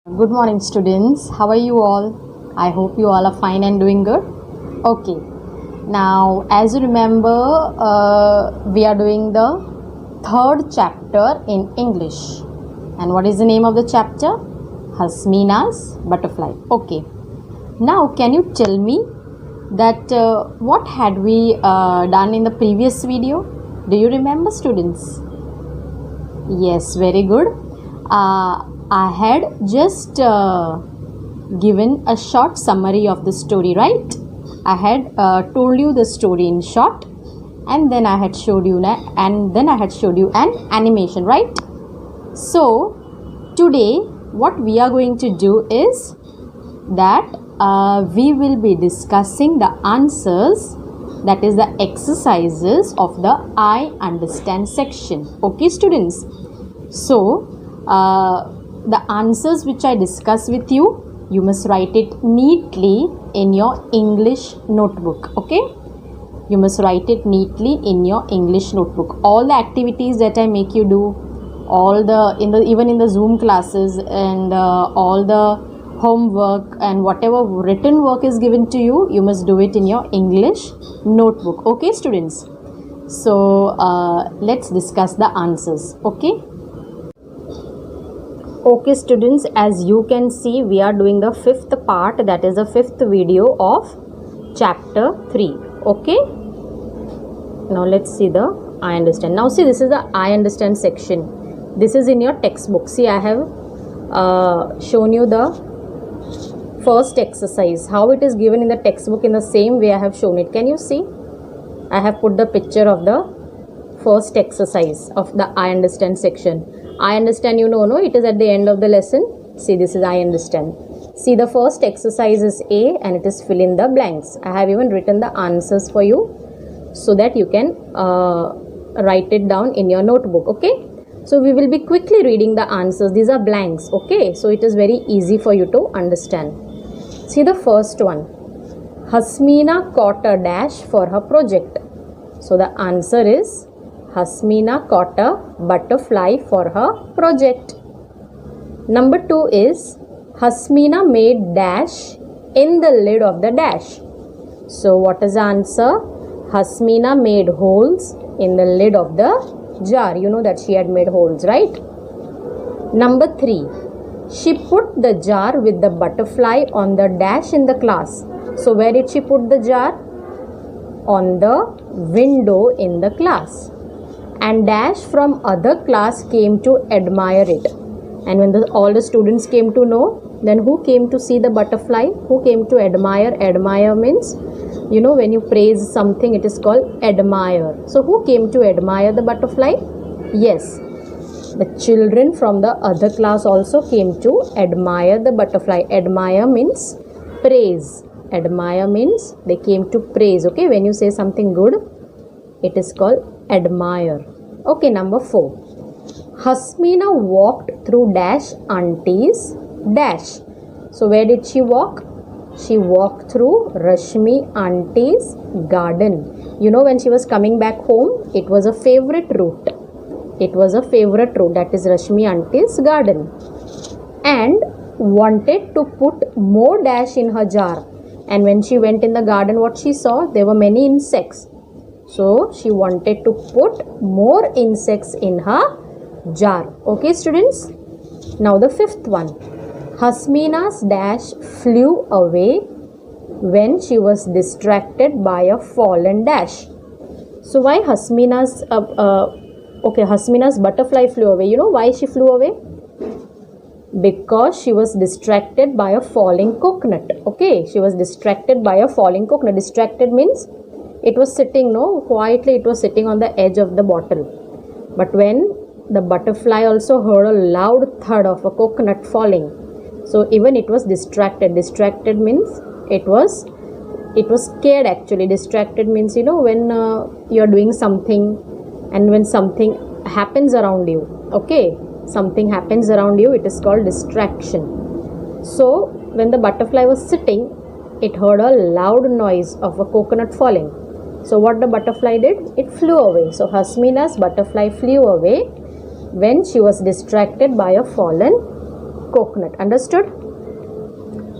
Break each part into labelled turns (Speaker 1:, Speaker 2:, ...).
Speaker 1: Good morning, students. How are you all? I hope you all are fine and doing good. Okay. Now, as you remember, we are doing the third chapter in English. And what is the name of the chapter? Hasmina's Butterfly. Okay. Now, can you tell me that what had we done in the previous video? Do you remember, students? Yes, very good. I had just given a short summary of the story, right? I had told you the story in short, and then I had showed you an animation, right? So today, what we are going to do is that we will be discussing the answers, that is the exercises of the I understand section. Okay, students. So the answers which I discuss with you, you must write it neatly in your English notebook. Okay, you must write it neatly in your English notebook. All the activities that I make you do, even in the Zoom classes, and all the homework and whatever written work is given to you, you must do it in your English notebook. Okay, students. So let's discuss the answers. Okay, students, as you can see, we are doing the fifth part, that is the fifth video of chapter 3. Okay, now let's see the I understand. Now see, this is the I understand section. This is in your textbook. See, I have shown you the first exercise, how it is given in the textbook. In the same way I have shown it. Can you see? I have put the picture of the first exercise of the I understand section. I understand, you know, no, it is at the end of the lesson. See, this is I understand. See, the first exercise is A and it is fill in the blanks. I have even written the answers for you so that you can write it down in your notebook. Okay, so we will be quickly reading the answers. These are blanks. Okay, so it is very easy for you to understand. See the first one. Hasmina caught a dash for her project. So the answer is Hasmina caught a butterfly for her project. Number 2 is Hasmina made dash in the lid of the dash. So what is the answer? Hasmina made holes in the lid of the jar. You know that she had made holes, right? Number 3. She put the jar with the butterfly on the dash in the class. So where did she put the jar? On the window in the class. And dash from other class came to admire it. And when all the students came to know, then who came to see the butterfly? Who came to admire? Admire means, you know, when you praise something, it is called admire. So who came to admire the butterfly? Yes, the children from the other class also came to admire the butterfly. Admire means praise. Admire means they came to praise. Okay, when you say something good, it is called admire. Okay, number 4. Hasmina walked through dash auntie's dash. So where did she walk? She walked through Rashmi auntie's garden. You know, when she was coming back home, it was a favorite route. It was a favorite route, that is Rashmi auntie's garden. And wanted to put more dash in her jar. And when she went in the garden, what she saw? There were many insects. So she wanted to put more insects in her jar. Okay, students. Now the fifth one. Hasmina's dash flew away when she was distracted by a fallen dash. So why Hasmina's butterfly flew away? You know why she flew away? Because she was distracted by a falling coconut. Okay, she was distracted by a falling coconut. Distracted means it was sitting, quietly it was sitting on the edge of the bottle. But when the butterfly also heard a loud thud of a coconut falling, so even it was distracted. Distracted means it was scared actually. Distracted means, you know, when you are doing something and when something happens around you. Okay, something happens around you, it is called distraction. So when the butterfly was sitting, it heard a loud noise of a coconut falling. So what the butterfly did? It flew away. So Hasmina's butterfly flew away when she was distracted by a fallen coconut. Understood?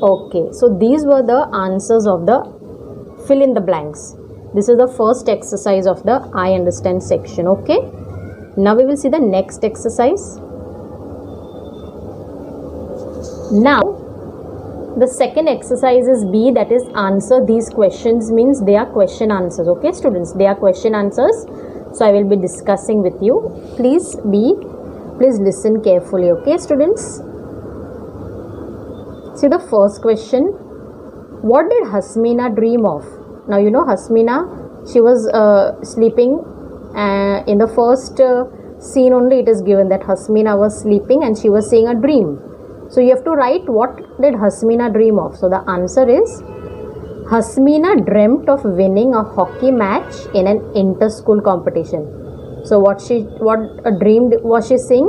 Speaker 1: Okay, so these were the answers of the fill in the blanks. This is the first exercise of the I understand section. Okay, now we will see the next exercise. Now the second exercise is B, that is answer these questions, means they are question answers. Okay students, they are question answers. So I will be discussing with you. Please listen carefully. Okay students, see the first question. What did Hasmina dream of? Now you know Hasmina, she was sleeping, in the first scene only it is given that Hasmina was sleeping and she was seeing a dream. So you have to write what did Hasmina dream of. So the answer is Hasmina dreamt of winning a hockey match in an inter-school competition. So what dreamed was she seeing?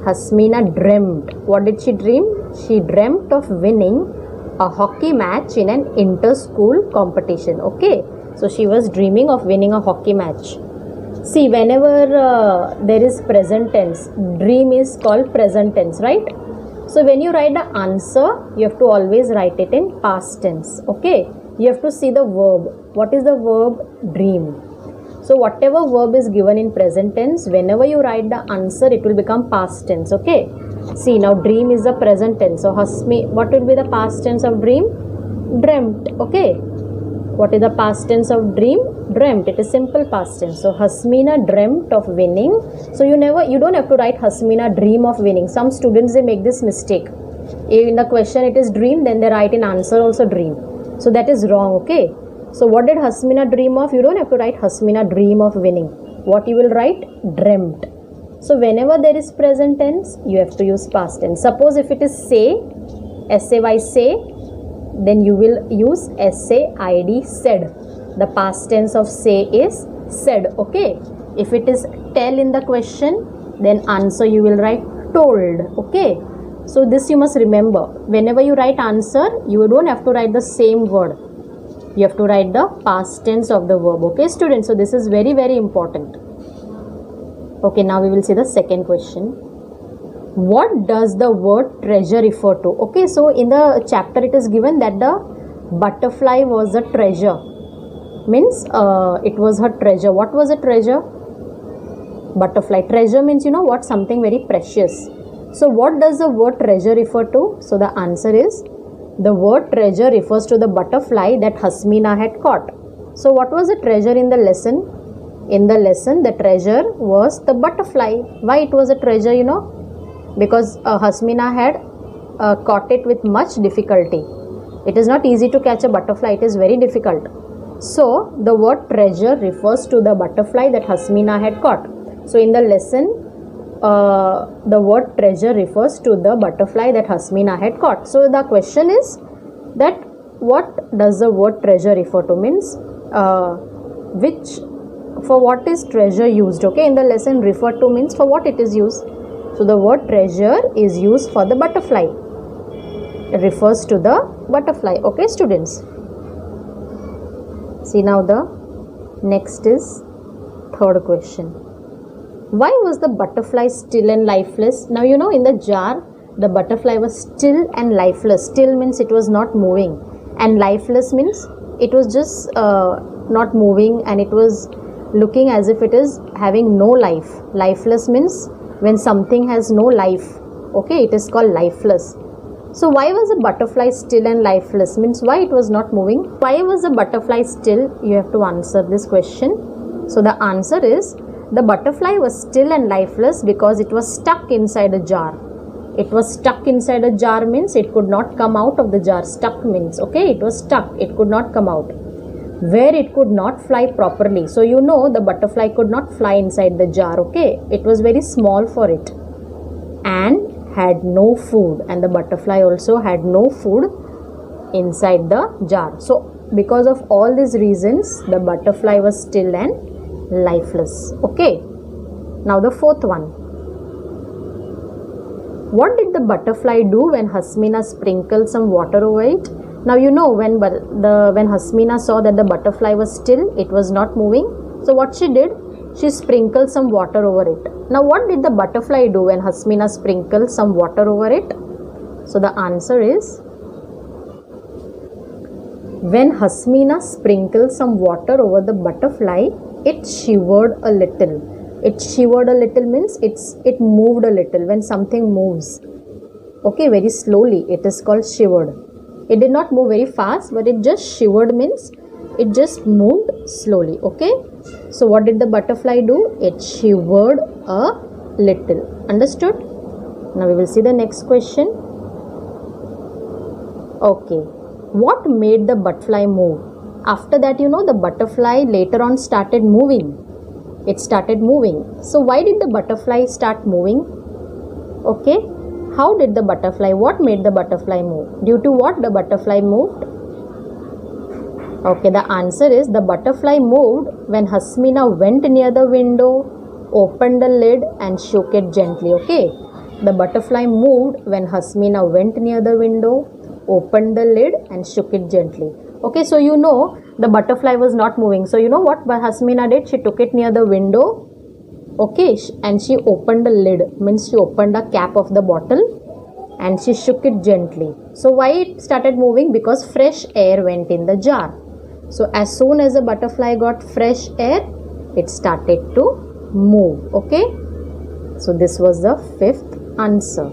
Speaker 1: Hasmina dreamt. What did she dream? She dreamt of winning a hockey match in an inter-school competition. Okay, so she was dreaming of winning a hockey match. See, whenever there is present tense, dream is called present tense, right? So when you write the answer, you have to always write it in past tense. Okay, you have to see the verb. What is the verb? Dream. So whatever verb is given in present tense, whenever you write the answer, it will become past tense. Okay, see, now dream is the present tense. So what will be the past tense of dream? Dreamt. Okay, what is the past tense of dream? Dreamt. It is simple past tense. So Hasmina dreamt of winning. So you don't have to write Hasmina dream of winning. Some students, they make this mistake. In the question it is dream, then they write in answer also dream. So that is wrong. Okay, so what did Hasmina dream of? You don't have to write Hasmina dream of winning. What you will write? Dreamt. So whenever there is present tense, you have to use past tense. Suppose if it is say, S-A-Y, say, then you will use S-A-I-D, said. The past tense of say is said. Okay, if it is tell in the question, then answer you will write told. Okay, so this you must remember. Whenever you write answer, you don't have to write the same word. You have to write the past tense of the verb. Okay students, so this is very, very important. Okay, now we will see the second question. What does the word treasure refer to? Okay, so in the chapter it is given that the butterfly was a treasure. Means it was her treasure. What was a treasure? Butterfly. Treasure means, you know what, something very precious. So what does the word treasure refer to? So the answer is the word treasure refers to the butterfly that Hasmina had caught. So what was the treasure in the lesson? In the lesson the treasure was the butterfly. Why it was a treasure? You know, because Hasmina had caught it with much difficulty. It is not easy to catch a butterfly. It is very difficult. So the word treasure refers to the butterfly that Hasmina had caught. So in the lesson, the word treasure refers to the butterfly that Hasmina had caught. So the question is that what does the word treasure refer to? Means for what is treasure used? Okay, in the lesson refer to means for what it is used. So the word treasure is used for the butterfly. It refers to the butterfly. Okay students. See, now the next is third question. Why was the butterfly still and lifeless? Now you know in the jar the butterfly was still and lifeless. Still means it was not moving, and lifeless means it was just not moving and it was looking as if it is having no life. Lifeless means when something has no life. Okay, it is called lifeless. So why was the butterfly still and lifeless? Means why it was not moving? Why was the butterfly still? You have to answer this question. So the answer is the butterfly was still and lifeless because it was stuck inside a jar. It was stuck inside a jar means it could not come out of the jar. Stuck means, okay, it was stuck. It could not come out. Where it could not fly properly. So you know the butterfly could not fly inside the jar. Okay, it was very small for it. And had no food, and the butterfly also had no food inside the jar. So because of all these reasons, the butterfly was still and lifeless. Okay, now the fourth one. What did the butterfly do when Hasmina sprinkled some water over it? Now you know when Hasmina saw that the butterfly was still, it was not moving. So what she did? She sprinkled some water over it. Now what did the butterfly do when Hasmina sprinkled some water over it? So the answer is, when Hasmina sprinkled some water over the butterfly, it shivered a little. It shivered a little means it moved a little. When something moves, okay, very slowly, it is called shivered. It did not move very fast, but it just shivered means it just moved slowly. Okay, so what did the butterfly do? It shivered a little. Understood? Now we will see the next question. Okay, what made the butterfly move? After that, the butterfly later on started moving. It started moving. So why did the butterfly start moving? Okay, how did the butterfly, what made the butterfly move? Due to what the butterfly moved? Okay, the answer is, the butterfly moved when Hasmina went near the window, opened the lid and shook it gently. Okay, the butterfly moved when Hasmina went near the window, opened the lid and shook it gently. Okay, so the butterfly was not moving. So what Hasmina did? She took it near the window. Okay, and she opened the lid, means she opened the cap of the bottle and she shook it gently. So why it started moving? Because fresh air went in the jar. So as soon as the butterfly got fresh air, it started to move. Okay, so this was the fifth answer.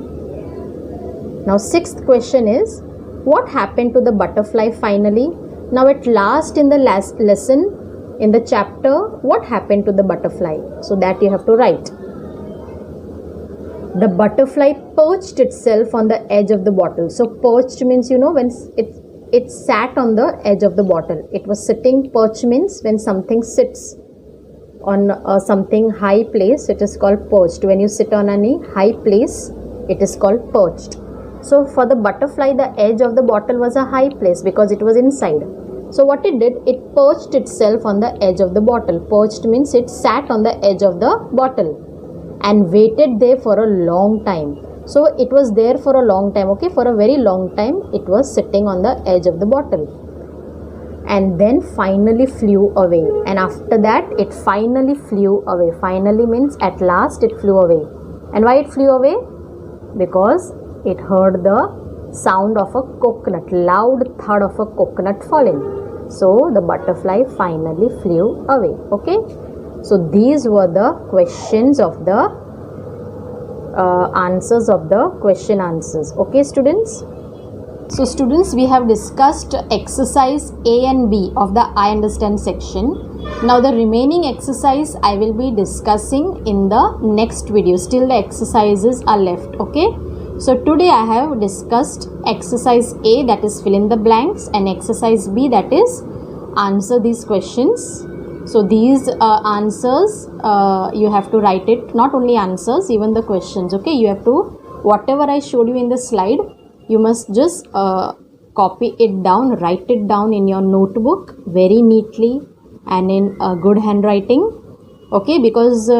Speaker 1: Now sixth question is, what happened to the butterfly finally? Now at last in the last lesson, in the chapter, what happened to the butterfly? So that you have to write. The butterfly perched itself on the edge of the bottle. So perched means, when it sat on the edge of the bottle. It was sitting. Perch means when something sits on something high place, it is called perched. When you sit on any high place, it is called perched. So for the butterfly, the edge of the bottle was a high place because it was inside. So what it did, it perched itself on the edge of the bottle. Perched means it sat on the edge of the bottle and waited there for a long time. So it was there for a long time. Okay, for a very long time it was sitting on the edge of the bottle and then finally flew away. And after that it finally flew away. Finally means at last it flew away. And why it flew away? Because it heard the sound of a coconut, loud thud of a coconut falling. So the butterfly finally flew away. Okay, so these were the questions of the answers of the question answers. Okay students, so students, we have discussed exercise A and B of the I understand section. Now the remaining exercise I will be discussing in the next video. Still the exercises are left. Okay, so today I have discussed exercise A, that is fill in the blanks, and exercise B, that is answer these questions. So these answers you have to write it, not only answers, even the questions. Okay, you have to, whatever I showed you in the slide, you must just copy it down, write it down in your notebook very neatly and in good handwriting. Okay, because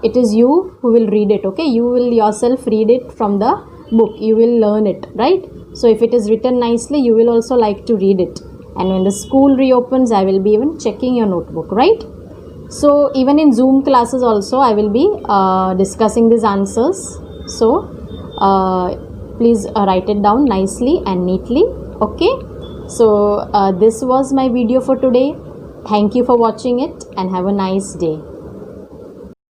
Speaker 1: it is you who will read it. Okay, you will yourself read it from the book, you will learn it, right? So if it is written nicely, you will also like to read it. And when the school reopens, I will be even checking your notebook, right? So even in Zoom classes also, I will be discussing these answers. So please write it down nicely and neatly. Okay, so this was my video for today. Thank you for watching it and have a nice day.